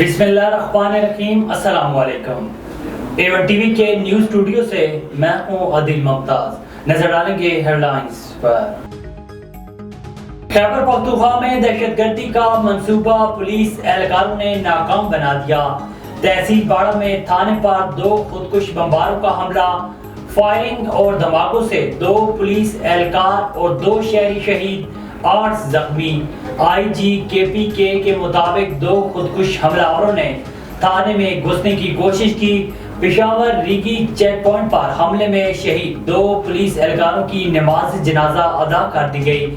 बिस्मिल्लाहिर्रहमानिर्रहीम। अस्सलाम वालेकुम। A1 टीवी के न्यूज़ स्टूडियो से मैं हूं आदिल मुमताज। नजर डालेंगे हेडलाइंस पर। खैबर पख्तूनख्वा में दहशतगर्दी का मंसूबा पुलिस एहलकारों ने नाकाम बना दिया। तहसील बाड़ा में थाने पर 2 खुदकुश बमबारों का हमला, फायरिंग और धमाकों से 2 पुलिस एहलकार और 2 शहरी शहीद, 8 जख्मी। IG KPK के मुताबिक 2 खुदकुश हमलावरों ने थाने में घुसने की कोशिश की। पेशावर रीगी चेक पॉइंट पर हमले में शहीद 2 पुलिस एहलकारों की नमाज जनाजा अदा कर दी गई।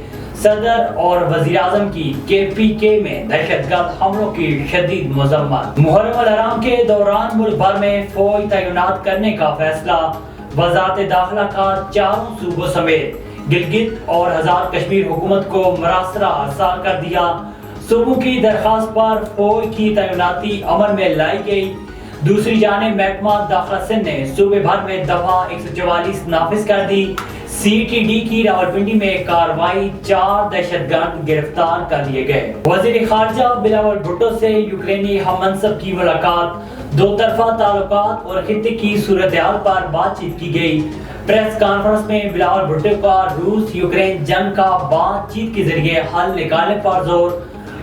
सदर और वजीर आजम की KPK में दहशतगर्द हमलों की शदीद मजम्मत। मुहर्रम अल हराम के दौरान मुल्क भर में फौज तैनात करने का फैसला। वजारत दाखिला का 4 सूबों समेत गिलगित और आजाद कश्मीर हुकूमत को मरासला अरसाल कर दिया। सूबों की दरखास्त पर फौज की तैनाती अमल में लाई गई। दूसरी जानिब महकमा दाखिला सिंध ने सूबे भर में दफा 144 नाफिज कर दी। CTD की रावलपिंडी में कार्रवाई, 4 दहशतगर्द गिरफ्तार कर लिए गए। वजीर खारजा बिलावल भुट्टो से यूक्रेनी हममनसब की मुलाकात, 2 तरफा ताल्लुकात और खित्ते की सूरत हाल पर बातचीत की गई। प्रेस कॉन्फ्रेंस में बिलावल भुट्टो का रूस यूक्रेन जंग का बातचीत के जरिए हल निकालने पर जोर।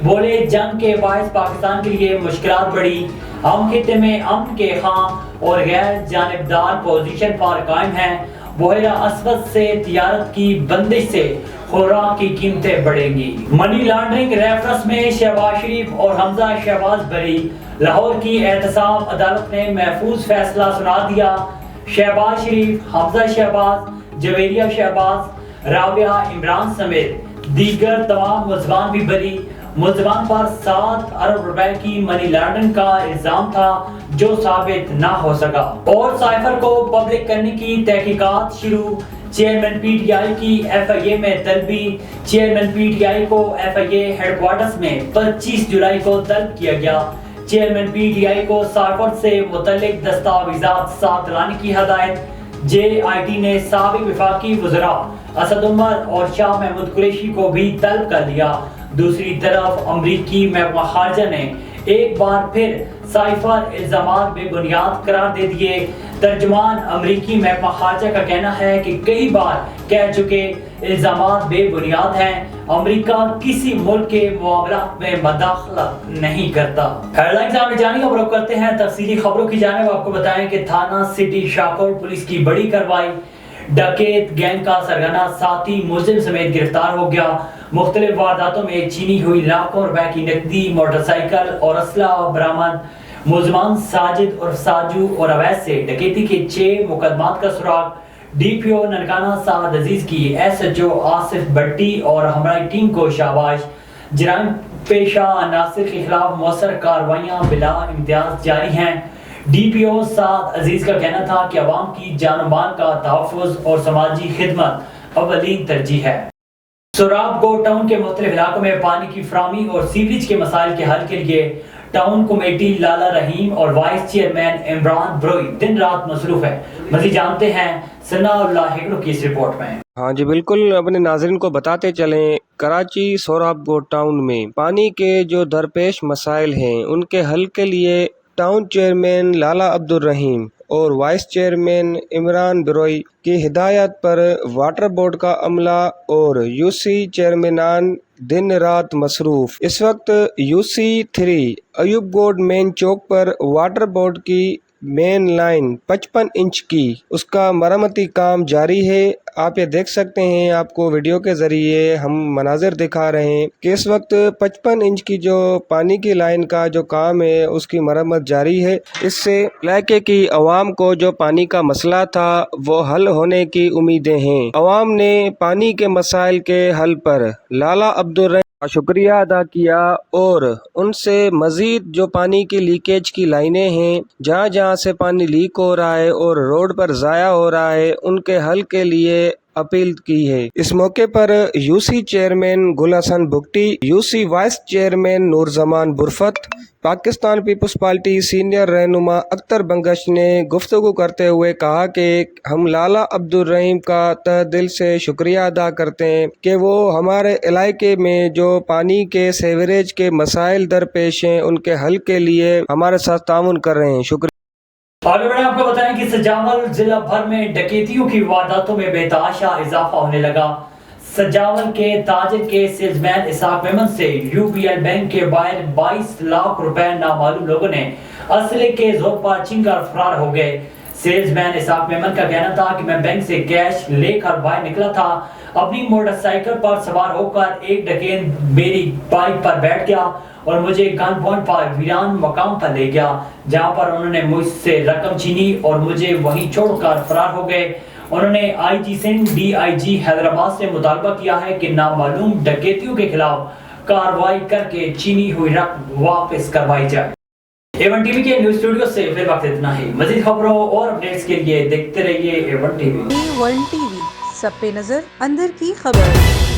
बोले, जंग के बायस पाकिस्तान के लिए मुश्किलात बढ़ी। हम खित्ते में अमन के खां और गैर जानिबदार पोजीशन पर कायम हैं। बहरा असवद से तिजारत की बंदिश से खुराक की कीमतें बढ़ेंगी। मनी लॉन्ड्रिंग रेफरेंस में शहबाज शरीफ और हमजा शहबाज बरी। लाहौर की एहतसाब अदालत ने महफूज फैसला सुना दिया। शहबाज शरीफ, हमजा शहबाज, जवेरिया शहबाज, राबिया इमरान समेत दीगर तमाम मुलजमान भी बरी। मुलजमान पर 7 अरब रुपए की मनी लॉन्ड्रिंग का इल्जाम था जो साबित ना हो सका। और साइफर को पब्लिक करने की तहकीकात शुरू। चेयरमैन PTI की FIA में तलबी। चेयरमैन PTI को FIA हेडक्वार्टर्स में 25 जुलाई को तलब किया गया। चेयरमैन PTI को साइफर से मुतल्लिक दस्तावेजात साथ लाने की हदायत। JIT ने साबिक वफाकी वज़रा असद उमर और शाह महमूद कुरैशी को भी तलब कर लिया। दूसरी तरफ अमरीकी महकमा खारजा ने एक बार फिर साइफर इल्जामात बेबुनियाद करार दे दिए। तर्जुमान अमरीकी महकमा खारजा का कहना है कि कई बार कह चुके इल्जामात बेबुनियाद हैं। अमरीका किसी मुल्क के मामलात में मदाखलत नहीं करता। हेडलाइंस आपने जानी, अब रुख करते हैं तफसीली खबरों की जानिब। आपको बताएं कि थाना सिटी शाहकोट पुलिस की बड़ी कार्रवाई। डकैत गैंग का सरगना साथी मुलजिम समेत गिरफ्तार हो गया। मुख्तलिफ वारदातों में छीनी हुई लाखों रुपए की नकदी, मोटरसाइकिल और असला बरामद। मुलजमान साजिद और साजू और अवैध से डकैती के 6 मुकदमात का सुराग। DPO ननकाना साद अजीज की SHO आसिफ भट्टी और हमारी टीम को शाबाश। जराइम पेशा अनासिर के खिलाफ मौसर कार्रवाइयां बिला इम्तियाज जारी हैं। DPO साद अजीज का कहना था कि अवाम की जान माल का तहफ़्फ़ुज़ और समाजी खिदमत अव्वलीन तरजीह है। सोराब गो टाउन के मुख्तलिफ इलाकों में पानी की फराहमी और सीवरेज के मसाइल के हल के लिए टाउन कमेटी लाला रहीम और वाइस चेयरमैन इमरान ब्रोई दिन रात मसरूफ है। मज़ीद जानते हैं सनाउल्लाह हेकड़ो की इस रिपोर्ट में। हाँ जी बिल्कुल, अपने नाज़रीन को बताते चलें, कराची सोराबगो टाउन में पानी के जो दरपेश मसाइल हैं उनके हल के लिए टाउन चेयरमैन लाला अब्दुल रहीम और वाइस चेयरमैन इमरान बिरोई की हिदायत पर वाटर बोर्ड का अमला और UC चेयरमैनान दिन रात मसरूफ। इस वक्त UC 3 अयूब गोड मेन चौक पर वाटर बोर्ड की मेन लाइन 55 इंच की उसका मरम्मती काम जारी है। आप ये देख सकते हैं, आपको वीडियो के ज़रिए हम मनाजिर दिखा रहे हैं कि इस वक्त 55 इंच की जो पानी की लाइन का जो काम है उसकी मरम्मत जारी है। इससे इलाके की आवाम को जो पानी का मसला था वो हल होने की उम्मीदें हैं। आवाम ने पानी के मसाइल के हल पर लाला अब्दुल का शुक्रिया अदा किया और उनसे मज़ीद जो पानी की लीकेज की लाइनें हैं, जहाँ जहाँ से पानी लीक हो रहा है और रोड पर ज़ाया हो रहा है, उनके हल के लिए अपील की है। इस मौके पर UC chairman Gul Hassan Bugti, UC vice chairman Noor Zaman Burfat, Pakistan Peoples Party senior रहनुमा अख्तर बंगश ने गुफ्तगू करते हुए कहा कि हम लाला अब्दुल रहीम का तहे दिल से शुक्रिया अदा करते हैं कि वो हमारे इलाके में जो पानी के सीवरेज के मसाइल दरपेश हैं उनके हल के लिए हमारे साथ ताउन कर रहे हैं। शुक्रिया। आगे बढ़े आपको बताएं कि सजावल जिला भर में डकैतियों की वारदातों में बेतहाशा इजाफा होने लगा। सजावल के ताजिर के सेल्समैन इसाक मेमन से यूबीएल बैंक के बाहर 22 लाख रुपए नामालूम लोगों ने असले के जोर पर छीनकर फरार हो गए। सेल्समैन इसाक मेमन का कहना था कि मैं बैंक से कैश लेकर बाहर निकला था। अपनी मोटरसाइकिल पर सवार होकर एक डकैत मेरी बाइक पर बैठ गया और मुझे गन पॉइंट पर वीरान मकाम पर ले गया, जहां पर उन्होंने मुझसे रकम छीनी और मुझे वहीं छोड़कर फरार हो गए। उन्होंने आईजी सिंह डीआईजी हैदराबाद से मुतालबा किया है कि नामालूम डकैतियों के खिलाफ कार्रवाई करके छीनी हुई रकम वापस करवाई जाए। A1 टीवी के न्यूज स्टूडियो से फिर वक्त इतना ही। मजीद खबरों और अपडेट्स के लिए देखते रहिए A1 टीवी। A1 टीवी, सब पे नजर, अंदर की खबर।